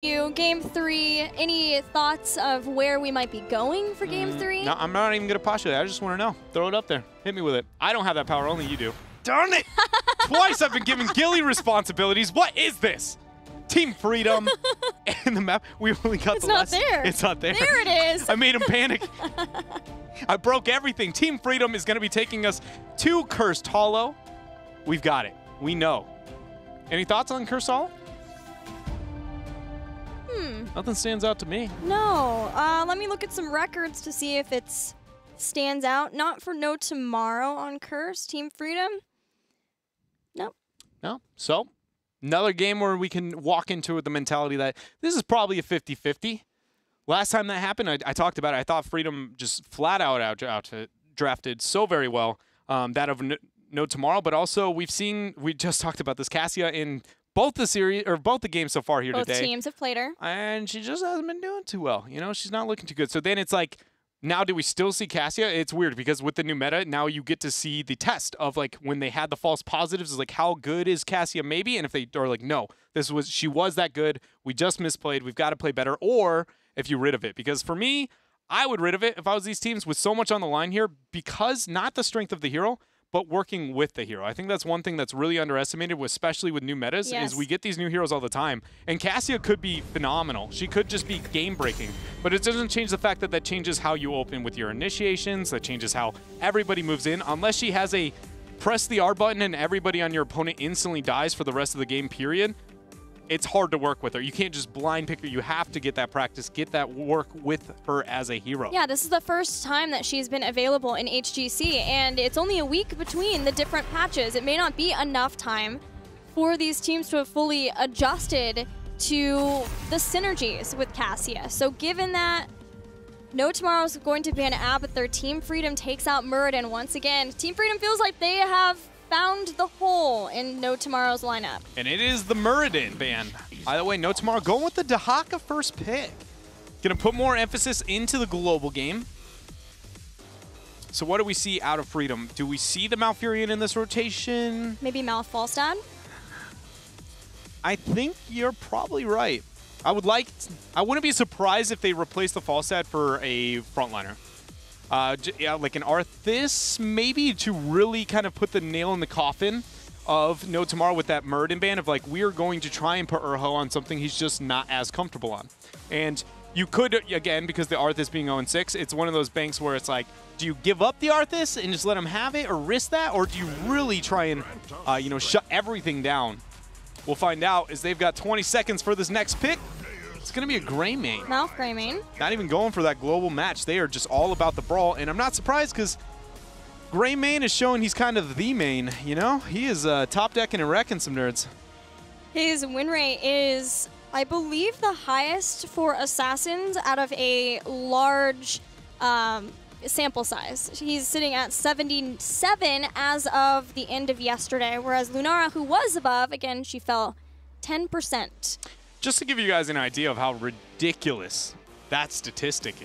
Game 3, any thoughts of where we might be going for Game 3? No, I'm not even going to postulate. I just want to know. Throw it up there. Hit me with it. I don't have that power. Only you do. Darn it! Twice I've been given Gilly responsibilities. What is this? Team Freedom and the map. We only got it's the not there. It's not there. There it is. I made him panic. I broke everything. Team Freedom is going to be taking us to Cursed Hollow. We've got it. We know. Any thoughts on Cursed Hollow? Nothing stands out to me. No. Let me look at some records to see if it stands out. Not for No Tomorrow on Curse. Team Freedom? Nope. No. So, another game where we can walk into it with the mentality that this is probably a 50-50. Last time that happened, I talked about it. I thought Freedom just flat out drafted so very well. That of No Tomorrow, but also we just talked about this, Cassia in both the series or both the games so far here today. Both teams have played her. And she just hasn't been doing too well. You know, she's not looking too good. So then it's like, now do we still see Cassia? It's weird because with the new meta, now you get to see the test of like when they had the false positives, is like how good is Cassia maybe? And if they are like, no, she was that good. We just misplayed. We've got to play better. Or if you rid of it. Because for me, I would rid of it if I was these teams with so much on the line here because not the strength of the hero, but working with the hero. I think that's one thing that's really underestimated, especially with new metas, is we get these new heroes all the time. And Cassia could be phenomenal. She could just be game-breaking. But it doesn't change the fact that that changes how you open with your initiations, that changes how everybody moves in, unless she has a press the R button and everybody on your opponent instantly dies for the rest of the game, period. It's hard to work with her. You can't just blind pick her. You have to get that practice, get that work with her as a hero. Yeah, this is the first time that she's been available in HGC, and it's only a week between the different patches. It may not be enough time for these teams to have fully adjusted to the synergies with Cassia. So given that No Tomorrow is going to ban Abathur, Team Freedom takes out Muradin once again. Team Freedom feels like they have found the hole in No Tomorrow's lineup. And it is the Muradin ban. By the way, No Tomorrow going with the Dahaka first pick. Gonna put more emphasis into the global game. So what do we see out of Freedom? Do we see the Malfurion in this rotation? Maybe Malfalstad? I think you're probably right. I wouldn't be surprised if they replace the Falstad for a frontliner. Yeah, like an Arthas, maybe, to really kind of put the nail in the coffin of No Tomorrow with that Muradin ban of like, we're going to try and put Urho on something he's just not as comfortable on. And you could, again, because the Arthas being 0-6, it's one of those banks where it's like, do you give up the Arthas and just let him have it or risk that? Or do you really try and, you know, shut everything down? We'll find out as they've got 20 seconds for this next pick. It's going to be a Gray main. Malf Gray main. Not even going for that global match. They are just all about the brawl. And I'm not surprised because Gray main is showing he's kind of the main, you know? He is top decking and wrecking some nerds. His win rate is, I believe, the highest for Assassins out of a large sample size. He's sitting at 77 as of the end of yesterday, whereas Lunara, who was above, again, she fell 10%. Just to give you guys an idea of how ridiculous that statistic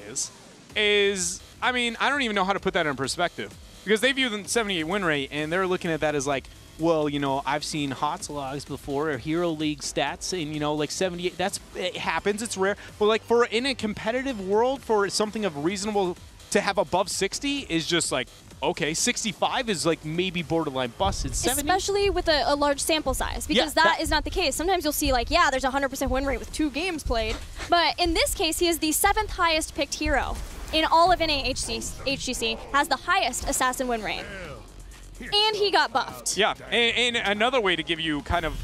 is, I mean, I don't even know how to put that in perspective. Because they view the 78 win rate, and they're looking at that as like, well, you know, I've seen HOTS logs before, or Hero League stats, and, you know, like 78, it happens, it's rare. But, like, for in a competitive world, for something of reasonable to have above 60 is just like, okay, 65 is like maybe borderline busted. 70? Especially with a large sample size, because that is not the case. Sometimes you'll see like, yeah, there's a 100% win rate with 2 games played. But in this case, he is the 7th highest picked hero in all of NA HGC, has the highest assassin win rate. And he got buffed. Yeah, and another way to give you kind of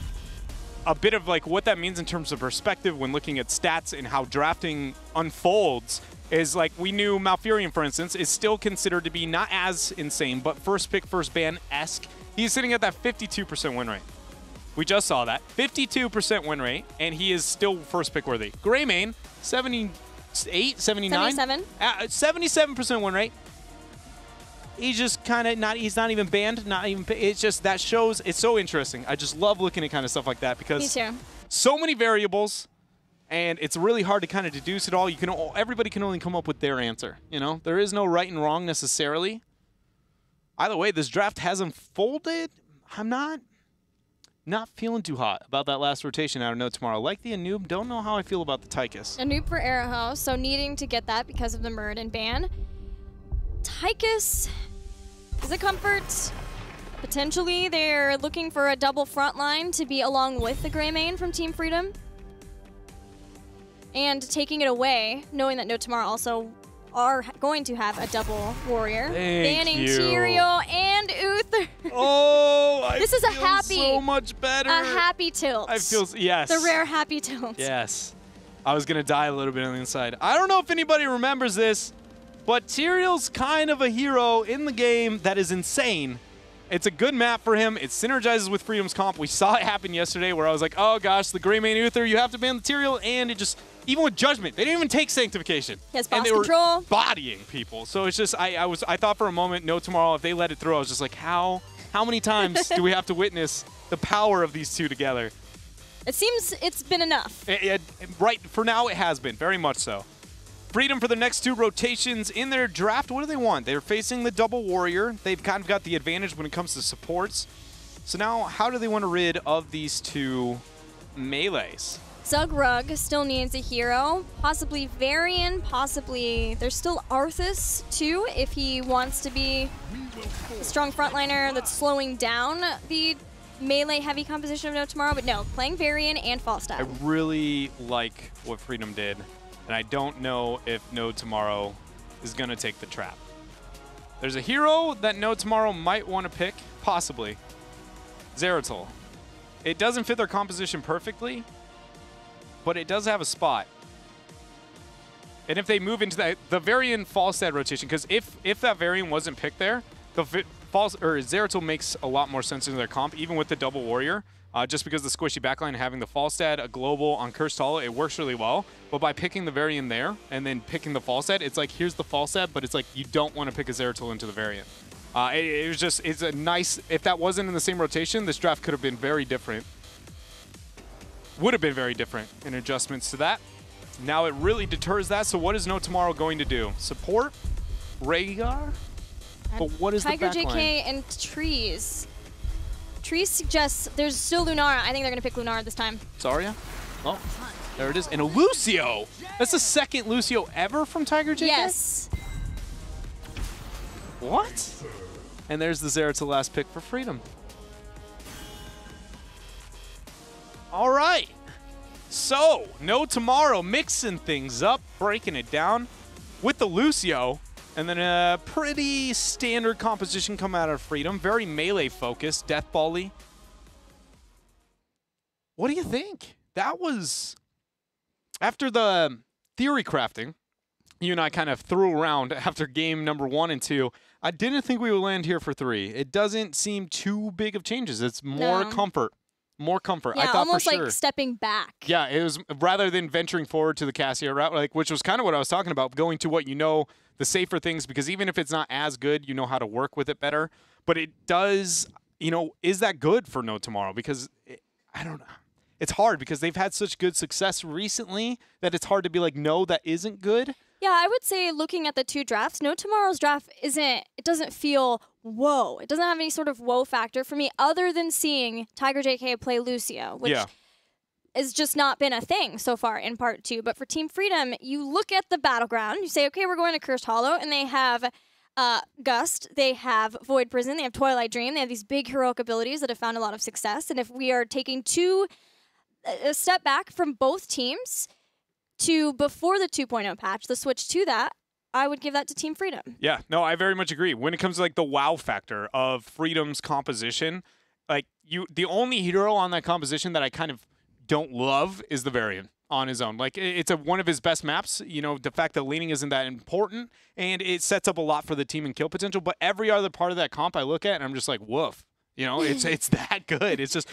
a bit of like what that means in terms of perspective when looking at stats and how drafting unfolds is like we knew Malfurion, for instance, is still considered to be not as insane, but first pick, first ban-esque. He's sitting at that 52% win rate. We just saw that. 52% win rate, and he is still first pick worthy. Gray main, 78, 79? 77. 77% win rate. He's just kind of not, he's not even banned, it's just, that shows, it's so interesting. I just love looking at kind of stuff like that because Me too. So many variables. And it's really hard to kind of deduce it all. Everybody can only come up with their answer. You know, there is no right and wrong necessarily. Either way, this draft has unfolded. not feeling too hot about that last rotation out of No Tomorrow. Like the Anub, don't know how I feel about the Tychus. Anub for Arrowhouse, so needing to get that because of the Muradin ban. Tychus is a comfort. Potentially, they're looking for a double front line to be along with the Gray Main from Team Freedom. And taking it away, knowing that No Tomorrow also are going to have a double warrior. Banning Tyrael and Uther. Oh, this is a happy, so much better. A happy tilt. I feel, yes. The rare happy tilt. Yes. I was going to die a little bit on the inside. I don't know if anybody remembers this, but Tyrael's kind of a hero in the game that is insane. It's a good map for him. It synergizes with Freedom's comp. We saw it happen yesterday where I was like, oh gosh, the Gray Main Uther, you have to ban the Tyrael, and it just, even with Judgment, they didn't even take Sanctification. He has boss and they control. were bodying people. So it's just, I thought for a moment, No Tomorrow, if they let it through, I was just like, how many times do we have to witness the power of these two together? It seems it's been enough. Right, for now it has been, very much so. Freedom for the next 2 rotations in their draft. What do they want? They're facing the double warrior. They've kind of got the advantage when it comes to supports. So now, how do they want to rid of these 2 melees? Zugrug still needs a hero, possibly Varian, possibly there's still Arthas too, if he wants to be a strong frontliner that's slowing down the melee heavy composition of No Tomorrow, but no, playing Varian and Falstad. I really like what Freedom did, and I don't know if No Tomorrow is going to take the trap. There's a hero that No Tomorrow might want to pick, possibly. Zeratul. It doesn't fit their composition perfectly, but it does have a spot. And if they move into that, the Varian Falstad rotation, because if that Varian wasn't picked there, the Zeratul makes a lot more sense in their comp, even with the double warrior. Just because the squishy backline, having the Falstad, a global on Cursed Hollow, it works really well. But by picking the Varian there and then picking the Falstad, it's like, here's the Falstad, but it's like you don't want to pick a Zeratul into the Varian. It was just, it's a nice, if that wasn't in the same rotation, this draft could have been very different. Would have been very different in adjustments to that. Now it really deters that, so what is No Tomorrow going to do? Support? Rhaegar? But what is Tiger the backline? JK and Trees. Trees suggests there's still Lunara. I think they're going to pick Lunara this time. Zarya? Oh, there it is. And a Lucio! That's the second Lucio ever from Tiger JK? Yes. What? And there's the Zeratul last pick for Freedom. All right. So, No Tomorrow mixing things up, breaking it down with the Lucio. And then a pretty standard composition come out of Freedom. Very melee focused, death ball-y. What do you think? That was, after the theory crafting, you and I kind of threw around after game number 1 and 2. I didn't think we would land here for 3. It doesn't seem too big of changes. It's more comfort. More comfort. Yeah, I thought almost for sure. like stepping back. Yeah, it was rather than venturing forward to the Cassia route, like, which was kind of what I was talking about, going to what you know, the safer things, because even if it's not as good, you know how to work with it better. But it does, you know, is that good for No Tomorrow? Because I don't know. It's hard because they've had such good success recently that it's hard to be like, no, that isn't good. Yeah, I would say looking at the 2 drafts, No Tomorrow's draft it doesn't feel whoa. It doesn't have any sort of whoa factor for me other than seeing Tiger JK play Lucio, which has just not been a thing so far in part 2. But for Team Freedom, you look at the battleground, you say, okay, we're going to Cursed Hollow, and they have Gust, they have Void Prison, they have Twilight Dream, they have these big heroic abilities that have found a lot of success. And if we are taking a step back from both teams to before the 2.0 patch, the switch to that, I would give that to Team Freedom. Yeah, no, I very much agree. When it comes to like the wow factor of Freedom's composition, like the only hero on that composition that I kind of don't love is the Varian on his own. Like it's one of his best maps. You know, the fact that laning isn't that important, and it sets up a lot for the team in kill potential. But every other part of that comp I look at, and I'm just like, woof. You know, it's that good. It's just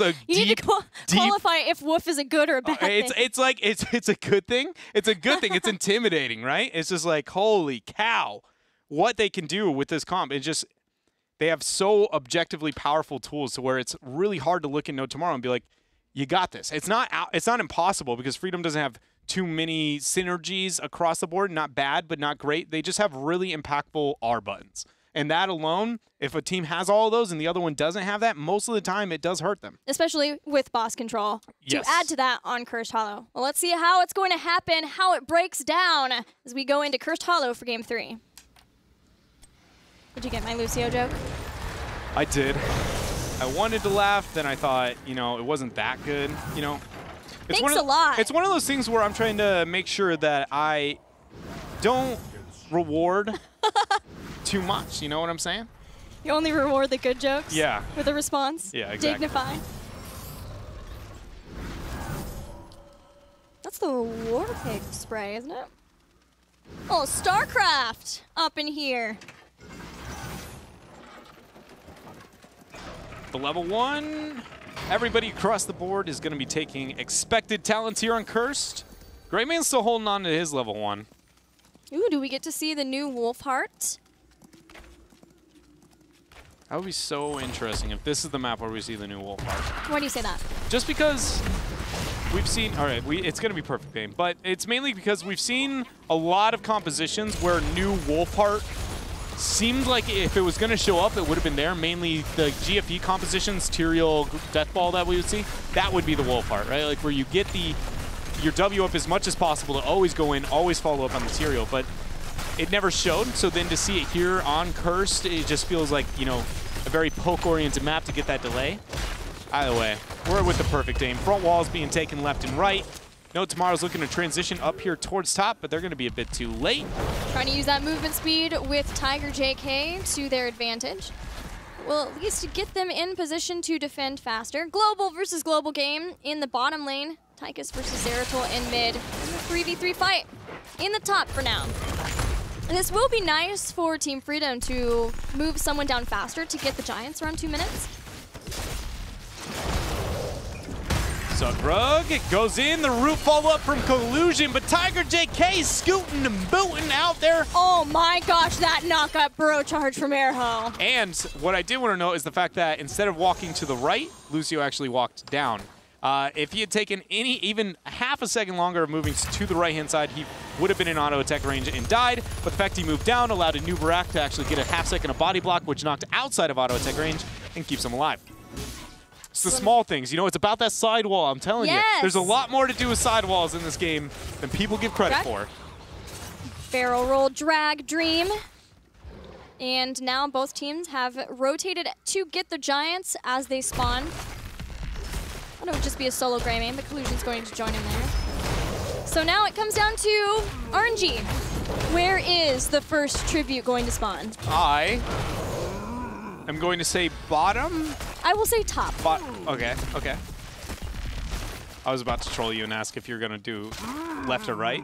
a you need to qualify if woof is a good or a bad thing. It's like it's a good thing. It's a good thing. It's intimidating, right? It's just like, holy cow, what they can do with this comp. It's just, they have so objectively powerful tools to where it's really hard to look at No Tomorrow and be like, you got this. It's not impossible because Freedom doesn't have too many synergies across the board. Not bad, but not great. They just have really impactful R buttons. And that alone, if a team has all of those and the other one doesn't have that, most of the time it does hurt them. Especially with boss control. Yes. To add to that on Cursed Hollow. Well, let's see how it's going to happen, how it breaks down as we go into Cursed Hollow for Game 3. Did you get my Lucio joke? I did. I wanted to laugh, then I thought, you know, it wasn't that good, you know. Thanks a lot. It's one of those things where I'm trying to make sure that I don't reward too much, you know what I'm saying? You only reward the good jokes? Yeah. With a response? Yeah, exactly. Dignify. That's the War Pig spray, isn't it? Oh, StarCraft up in here. The level 1, everybody across the board is going to be taking expected talents here on Cursed. Greyman's still holding on to his level 1. Ooh, do we get to see the new Wolfheart? That would be so interesting if this is the map where we see the new Wolfheart. Why do you say that? Just because we've seen, all right, it's going to be perfect game, but it's mainly because we've seen a lot of compositions where new Wolfheart seemed like if it was going to show up, it would have been there. Mainly the GFE compositions, Tyrael, Deathball that we would see. That would be the Wolfheart, right? Like where you get your W up as much as possible to always go in, always follow up on the Tyrael, but it never showed. So then to see it here on Cursed, it just feels like, you know, a very poke-oriented map to get that delay. Either way, we're with the perfect aim. Front walls being taken left and right. No, Tomorrow's looking to transition up here towards top, but they're going to be a bit too late. Trying to use that movement speed with Tiger JK to their advantage. Well, at least get them in position to defend faster. Global versus global game in the bottom lane. Tychus versus Zeratul in mid. In the 3v3 fight in the top for now. And this will be nice for Team Freedom to move someone down faster to get the Giants around 2 minutes. Sugrug, it goes in, the root follow-up from Collusion, but Tiger JK scooting and booting out there. Oh my gosh, that knock-up burrow charge from Airho. And what I did want to note is the fact that instead of walking to the right, Lucio actually walked down. If he had taken even half a second longer of moving to the right-hand side, he would have been in auto-attack range and died. But the fact he moved down allowed a new Barak to actually get a half second of body block, which knocked outside of auto-attack range and keeps him alive. It's the small things. You know, it's about that sidewall. I'm telling you. There's a lot more to do with sidewalls in this game than people give credit for. Barrel roll, drag, dream. And now both teams have rotated to get the Giants as they spawn. I thought it would just be a solo Greymane, but Collusion's going to join in there. So now it comes down to RNG. Where is the first tribute going to spawn? I am going to say bottom. I will say top. Okay, okay. I was about to troll you and ask if you're going to do left or right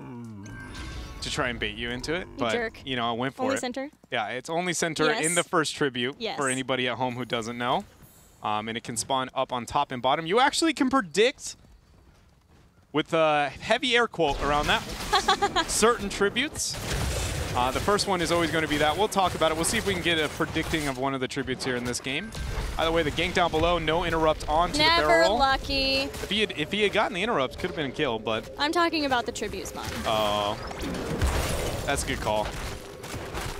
to try and bait you into it. But, jerk. you know, I went for it. Only center? Yeah, it's only center in the first tribute for anybody at home who doesn't know. And it can spawn up on top and bottom. You actually can predict, with a heavy air quote around that, certain tributes. The first one is always going to be that. We'll talk about it. We'll see if we can get a predicting of one of the tributes here in this game. Either way, the gank down below, no interrupt onto the barrel roll. Never lucky. If he had gotten the interrupt, could have been a kill, but... I'm talking about the tribute spawn. Oh. That's a good call.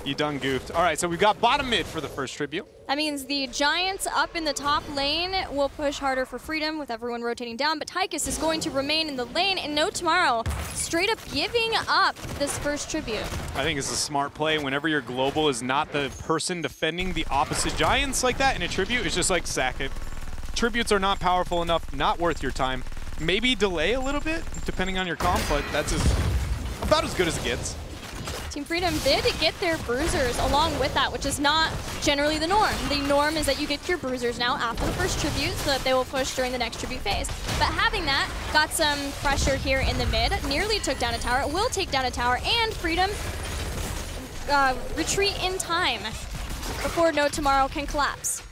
You done goofed. All right, so we've got bottom mid for the first tribute. That means the Giants up in the top lane will push harder for Freedom with everyone rotating down, but Tychus is going to remain in the lane, and No Tomorrow straight up giving up this first tribute. I think it's a smart play. Whenever your global is not the person defending the opposite Giants like that in a tribute, it's just like sack it. Tributes are not powerful enough, not worth your time. Maybe delay a little bit, depending on your comp, but that's about as good as it gets. Team Freedom did get their bruisers along with that, which is not generally the norm. The norm is that you get your bruisers now after the first tribute so that they will push during the next tribute phase. But having that, got some pressure here in the mid, nearly took down a tower, will take down a tower, and Freedom retreat in time before No Tomorrow can collapse.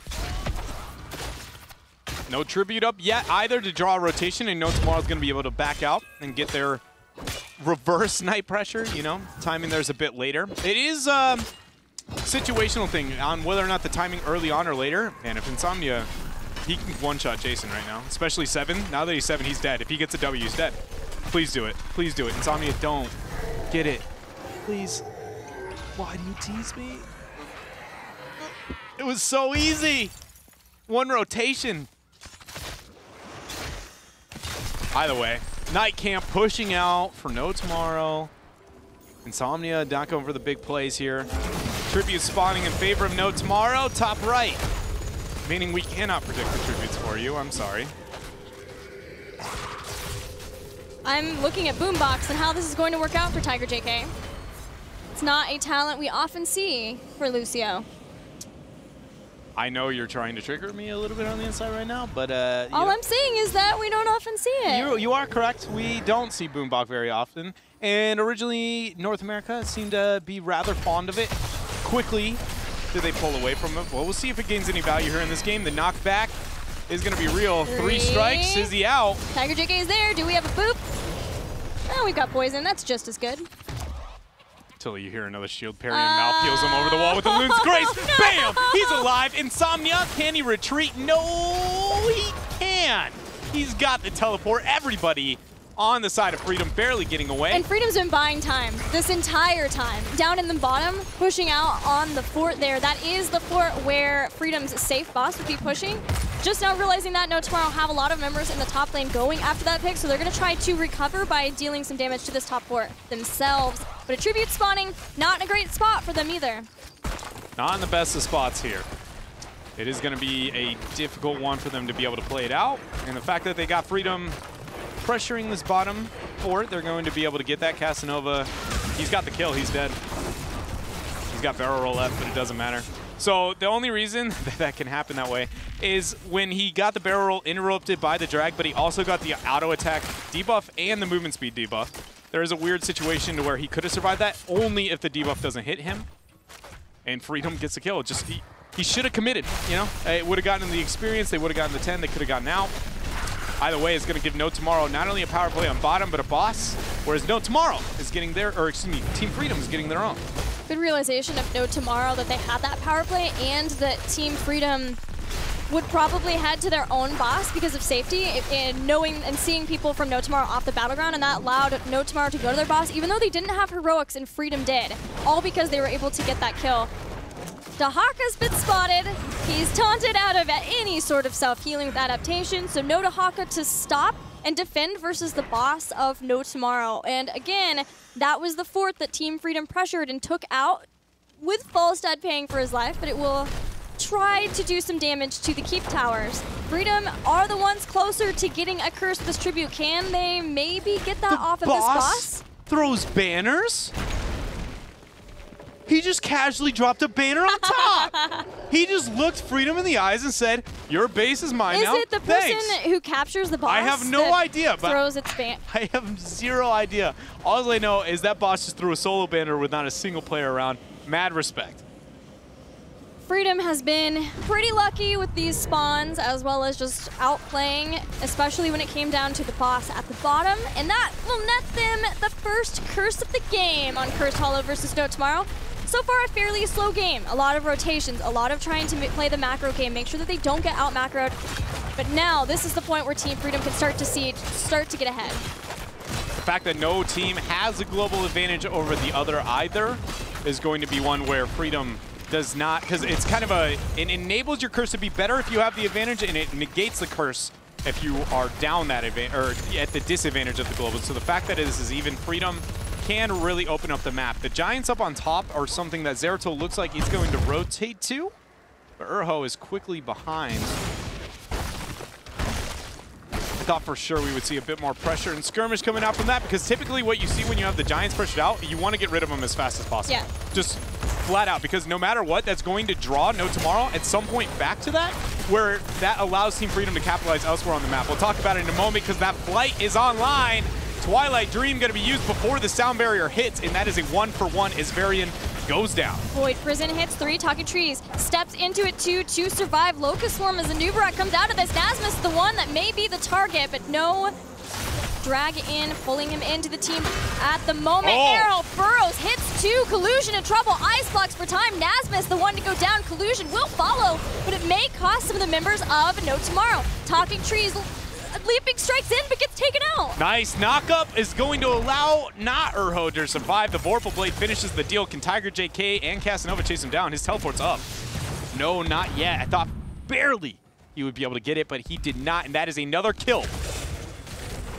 No tribute up yet either to draw a rotation, and No Tomorrow's going to be able to back out and get their reverse night pressure, you know, timing there's a bit later. It is a situational thing on whether or not the timing early on or later. And if Insomnia, he can one-shot Jason right now, especially 7. Now that he's 7, he's dead. If he gets a W, he's dead. Please do it. Please do it. Insomnia, don't get it. Please. Why do you tease me? It was so easy. One rotation. Either way, Night Camp pushing out for No Tomorrow. Insomnia not going for the big plays here. Tribute spawning in favor of No Tomorrow, top right. Meaning we cannot predict the tributes for you, I'm sorry. I'm looking at Boombox and how this is going to work out for Tiger JK. It's not a talent we often see for Lucio. I know you're trying to trigger me a little bit on the inside right now, but all I'm saying is that we don't often see it. You are correct. We don't see Boombox very often. And originally, North America seemed to be rather fond of it. Quickly, did they pull away from it? Well, we'll see if it gains any value here in this game. The knockback is going to be real. 3 strikes. Is he out? Tiger JK is there. Do we have a boop? Oh, we've got poison. That's just as good. Until you hear another shield parry and Mal peels him over the wall with the Loon's Grace. No! Bam! He's alive. Insomnia, can he retreat? No, he can. He's got the teleport. Everybody on the side of Freedom barely getting away. And Freedom's been buying time this entire time. Down in the bottom, pushing out on the fort there. That is the fort where Freedom's safe boss would be pushing. Just now realizing that No Tomorrow have a lot of members in the top lane going after that pick, so they're going to try to recover by dealing some damage to this top fort themselves. But a tribute spawning, not in a great spot for them either. Not in the best of spots here. It is going to be a difficult one for them to be able to play it out. And the fact that they got Freedom pressuring this bottom fort, they're going to be able to get that. Casanova, he's got the kill. He's dead. He's got barrel roll left, but it doesn't matter. So the only reason that can happen that way is when he got the barrel roll interrupted by the drag, but he also got the auto attack debuff and the movement speed debuff. There is a weird situation to where he could have survived that only if the debuff doesn't hit him. And Freedom gets the kill. Just he should have committed, you know? It would have gotten the experience, they would have gotten the 10, they could have gotten out. Either way, it's going to give No Tomorrow not only a power play on bottom, but a boss, whereas No Tomorrow is getting their, or excuse me, Team Freedom is getting their own. Good realization of No Tomorrow that they had that power play and that Team Freedom would probably head to their own boss because of safety and knowing and seeing people from No Tomorrow off the battleground, and that allowed No Tomorrow to go to their boss even though they didn't have heroics and Freedom did, all because they were able to get that kill. Dahaka's been spotted. He's taunted out of any sort of self-healing with adaptation, so no Dahaka to stop and defend versus the boss of No Tomorrow. And again, that was the fort that Team Freedom pressured and took out with Falstad paying for his life, but it will try to do some damage to the keep towers. Freedom are the ones closer to getting a curse with this tribute. Can they maybe get that off of this boss? Throws banners? He just casually dropped a banner on top. He just looked Freedom in the eyes and said, "Your base is mine now." Is it the person who captures the boss? I have no idea, but throws its ban. I have zero idea. All I know is that boss just threw a solo banner with not a single player around. Mad respect. Freedom has been pretty lucky with these spawns, as well as just outplaying, especially when it came down to the boss at the bottom, and that will net them the first curse of the game on Cursed Hollow versus No Tomorrow. So far, a fairly slow game. A lot of rotations, a lot of trying to play the macro game, make sure that they don't get out macroed. But now, this is the point where Team Freedom can start to get ahead. The fact that no team has a global advantage over the other either is going to be one where Freedom does not, because it's kind of it enables your curse to be better if you have the advantage, and it negates the curse if you are down that advantage, or at the disadvantage of the global. So the fact that this is even, Freedom can really open up the map. The Giants up on top are something that Zeratul looks like he's going to rotate to, but Urho is quickly behind. I thought for sure we would see a bit more pressure and skirmish coming out from that, because typically what you see when you have the Giants pressured out, you want to get rid of them as fast as possible. Yeah. Just flat out, because no matter what, that's going to draw No Tomorrow at some point back to that, where that allows Team Freedom to capitalize elsewhere on the map. We'll talk about it in a moment, because that flight is online. Twilight Dream going to be used before the sound barrier hits, and that is a 1-for-1 as Varian goes down. Void Prison hits 3, Talking Trees steps into it 2 to survive. Locust Swarm as Anubra comes out of this. Nasmus the one that may be the target, but no. Drag in, pulling him into the team at the moment. Arrow burrows, hits 2, Collusion in trouble, Ice blocks for time. Nasmus the one to go down, Collusion will follow, but it may cost some of the members of No Tomorrow. Talking Trees leaping strikes in, but gets taken out. Nice knock-up is going to allow not Urho to survive. The Vorpal Blade finishes the deal. Can Tiger JK and Casanova chase him down? His teleport's up. No, not yet. I thought barely he would be able to get it, but he did not, and that is another kill.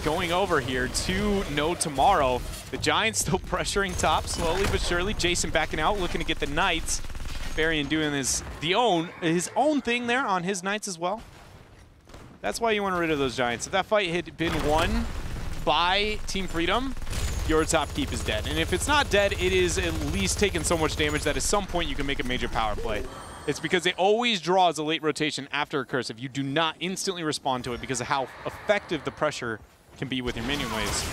Going over here to No Tomorrow. The Giants still pressuring top slowly but surely. Jason backing out, looking to get the Knights. Varian doing his own thing there on his Knights as well. That's why you want to rid of those Giants. If that fight had been won by Team Freedom, your top keep is dead. And if it's not dead, it is at least taking so much damage that at some point you can make a major power play. It's because it always draws a late rotation after a curse if you do not instantly respond to it because of how effective the pressure can be with your minion waves.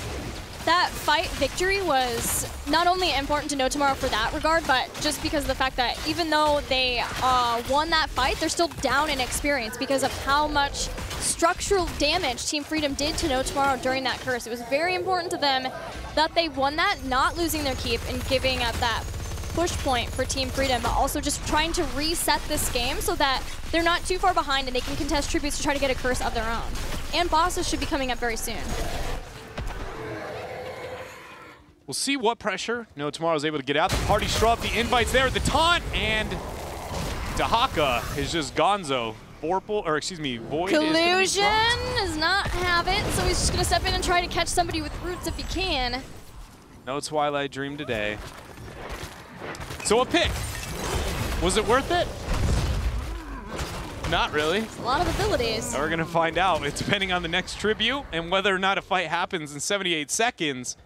That fight victory was not only important to No Tomorrow for that regard, but just because of the fact that even though they won that fight, they're still down in experience because of how much structural damage Team Freedom did to No Tomorrow during that curse. It was very important to them that they won that, not losing their keep and giving up that push point for Team Freedom, but also just trying to reset this game so that they're not too far behind and they can contest tributes to try to get a curse of their own. And bosses should be coming up very soon. We'll see what pressure No Tomorrow is able to get out. The party shrub, the invite's there, the taunt, and Dahaka is just gonzo. Void Collusion does not have it, so he's just going to step in and try to catch somebody with roots if he can. No Twilight Dream today. So a pick. Was it worth it? Not really. It's a lot of abilities. We're going to find out. It's depending on the next tribute and whether or not a fight happens in 78 seconds.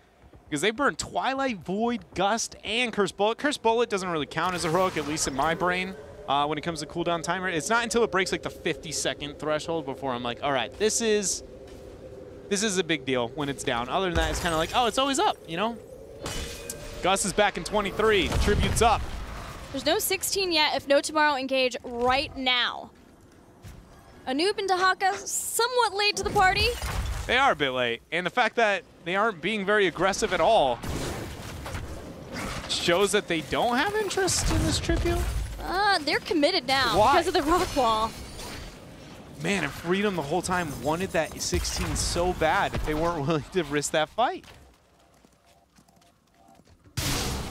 Because they burn Twilight, Void, Gust, and Curse Bullet. Curse Bullet doesn't really count as a heroic, at least in my brain, when it comes to cooldown timer. It's not until it breaks like the 50-second threshold before I'm like, all right, this is a big deal when it's down. Other than that, it's kind of like, oh, it's always up, you know? Gust is back in 23. Tribute's up. There's no 16 yet if No Tomorrow engage right now. Anub and Dahaka somewhat late to the party. They are a bit late. And the fact that they aren't being very aggressive at all shows that they don't have interest in this tribute. They're committed now. Why? Because of the rock wall. Man, and Freedom the whole time wanted that 16 so bad if they weren't willing to risk that fight.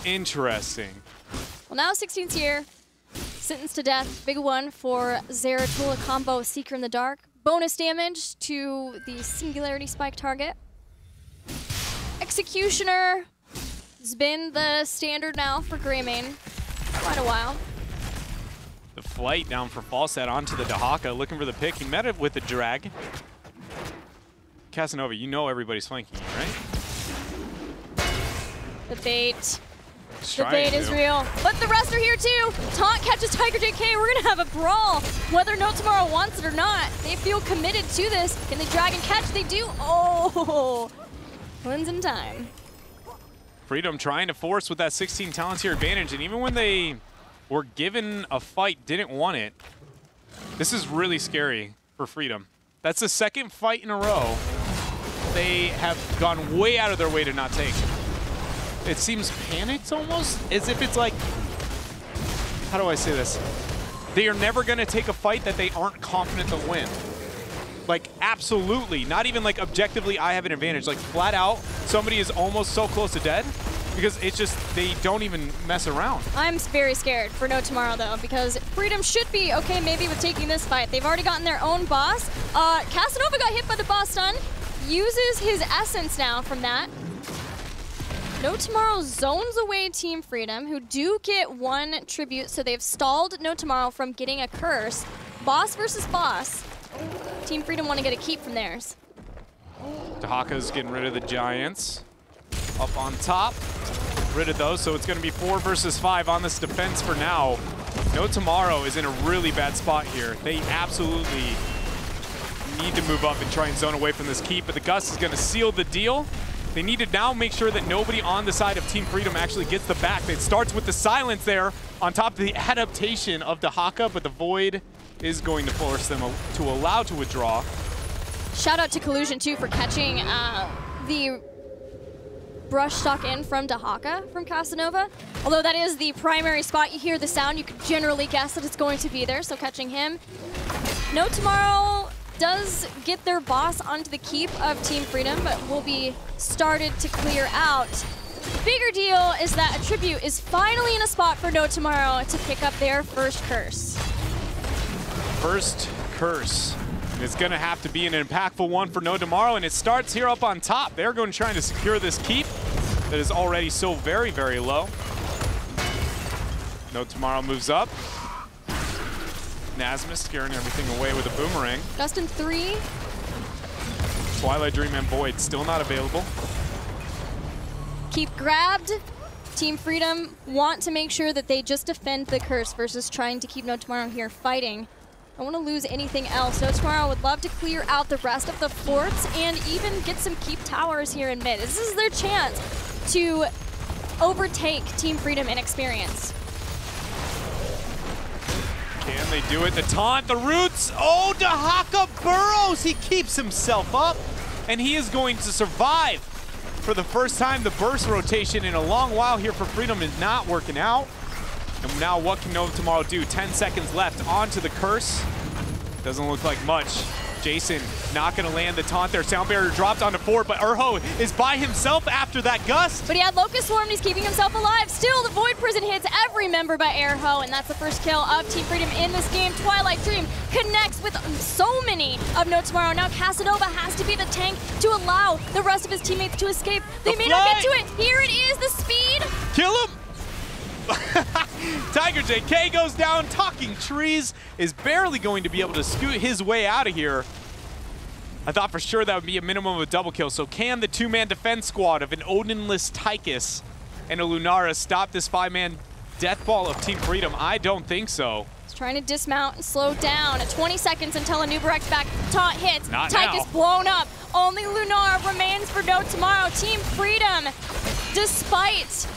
Interesting. Well, now 16's here. Sentenced to death. Big one for Zeratul, combo Seeker in the Dark. Bonus damage to the Singularity Spike target. Executioner has been the standard now for Greymane for quite a while. The flight down for Falset onto the Dahaka, looking for the pick. He met it with the drag. Casanova, you know everybody's flanking you, right? The bait. The bait is real. But the rest are here too. Taunt catches Tiger JK. We're going to have a brawl. Whether No Tomorrow wants it or not, they feel committed to this. Can they drag and catch? They do. Oh, wins in time. Freedom trying to force with that 16 talents here advantage. And even when they were given a fight, didn't want it. This is really scary for Freedom. That's the second fight in a row they have gone way out of their way to not take. It seems panicked almost, as if it's like, how do I say this? They are never going to take a fight that they aren't confident they'll win. Like, absolutely. Not even like objectively, I have an advantage. Like, flat out, somebody is almost so close to dead because it's just, they don't even mess around. I'm very scared for No Tomorrow, though, because Freedom should be okay maybe with taking this fight. They've already gotten their own boss. Casanova got hit by the boss stun. Uses his essence now from that. No Tomorrow zones away Team Freedom, who do get one tribute, so they've stalled No Tomorrow from getting a curse. Boss versus boss. Team Freedom want to get a keep from theirs. Dahaka's getting rid of the Giants. Up on top. Rid of those, so it's going to be 4 versus 5 on this defense for now. No Tomorrow is in a really bad spot here. They absolutely need to move up and try and zone away from this keep, but the Gust is going to seal the deal. They need to now make sure that nobody on the side of Team Freedom actually gets the back. It starts with the silence there on top of the adaptation of Dahaka, but the Void is going to force them to allow to withdraw. Shout out to Collusion, too, for catching the brush stock in from Dahaka from Casanova. Although that is the primary spot, you hear the sound, you could generally guess that it's going to be there, so catching him. No Tomorrow does get their boss onto the keep of Team Freedom, but will be started to clear out. The bigger deal is that a tribute is finally in a spot for No Tomorrow to pick up their first curse. First curse. It's going to have to be an impactful one for No Tomorrow, and it starts here up on top. They're going to try to secure this keep that is already so very, very low. No Tomorrow moves up. Nasmus scaring everything away with a boomerang. Justin 3. Twilight Dream and Void still not available. Keep grabbed. Team Freedom want to make sure that they just defend the curse versus trying to keep No Tomorrow here fighting. I don't want to lose anything else. No Tomorrow would love to clear out the rest of the forts and even get some keep towers here in mid. This is their chance to overtake Team Freedom in experience. Can they do it? The taunt, the roots. Oh, Dahaka burrows. He keeps himself up, and he is going to survive. For the first time, the burst rotation in a long while here for Freedom is not working out. And now what can No Tomorrow do? 10 seconds left onto the curse. Doesn't look like much. Jason not going to land the taunt there. Sound Barrier dropped onto Ford, but Urho is by himself after that gust. But he had Locust Swarm, and he's keeping himself alive. Still, the Void Prison hits every member by Urho, and that's the first kill of Team Freedom in this game. Twilight Dream connects with so many of No Tomorrow. Now Casanova has to be the tank to allow the rest of his teammates to escape. They may not get to it. Here it is, the speed. Kill him. Tiger JK goes down. Talking Trees is barely going to be able to scoot his way out of here. I thought for sure that would be a minimum of a double kill. So can the two-man defense squad of an Odinless Tychus and a Lunara stop this five-man death ball of Team Freedom? I don't think so. He's trying to dismount and slow down. 20 seconds until a Nubarek's back. Taunt hits. Not Tychus now. blown up. Only Lunara remains for No Tomorrow. Team Freedom, despite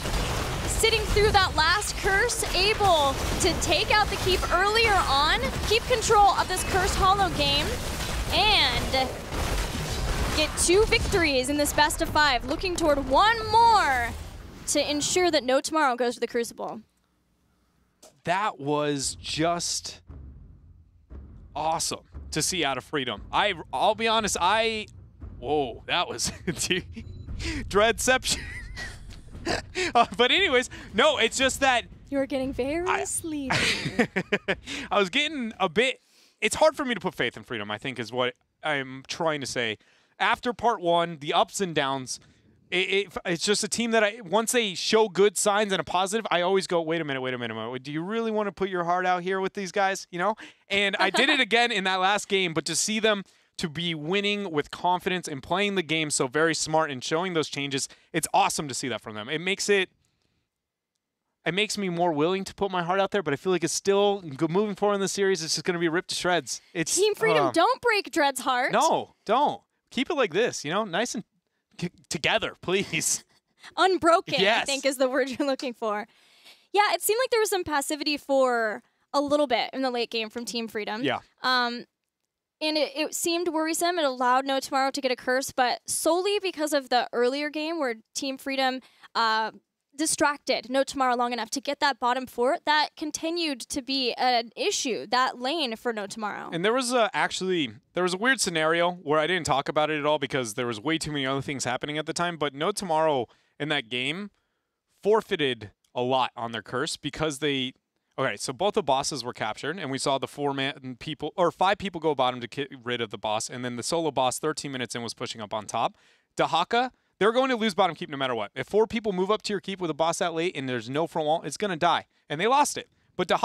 sitting through that last curse, able to take out the keep earlier on, keep control of this Curse Hollow game, and get 2 victories in this best of 5, looking toward one more to ensure that No Tomorrow goes to the Crucible. That was just awesome to see out of Freedom. I'll be honest, whoa, that was Dreadception. But anyways, no, it's just that You're getting very sleepy. I was getting a bit. It's hard for me to put faith in Freedom, I think, is what I'm trying to say. After part 1, the ups and downs, it's just a team that once they show good signs and a positive, I always go, wait a minute. Do you really want to put your heart out here with these guys? You know? And I did it again in that last game, but to see them to be winning with confidence and playing the game so very smart and showing those changes, it's awesome to see that from them. It makes me more willing to put my heart out there, but I feel like it's still moving forward in the series. It's just going to be ripped to shreds. It's Team Freedom, don't break Dread's heart. No, don't. Keep it like this, you know, nice and together, please. Unbroken, yes. I think is the word you're looking for. Yeah, it seemed like there was some passivity for a little bit in the late game from Team Freedom. Yeah. And it seemed worrisome. It allowed No Tomorrow to get a curse, but solely because of the earlier game where Team Freedom distracted No Tomorrow long enough to get that bottom fort, that continued to be an issue, that lane for No Tomorrow. And there was there was a weird scenario where I didn't talk about it at all because there was way too many other things happening at the time, but No Tomorrow in that game forfeited a lot on their curse because they... Okay, so both the bosses were captured, and we saw the 5 people go bottom to get rid of the boss, and then the solo boss 13 minutes in was pushing up on top. Dahaka, they're going to lose bottom keep no matter what. If 4 people move up to your keep with a boss that late and there's no front wall, it's going to die. And they lost it. But Dahaka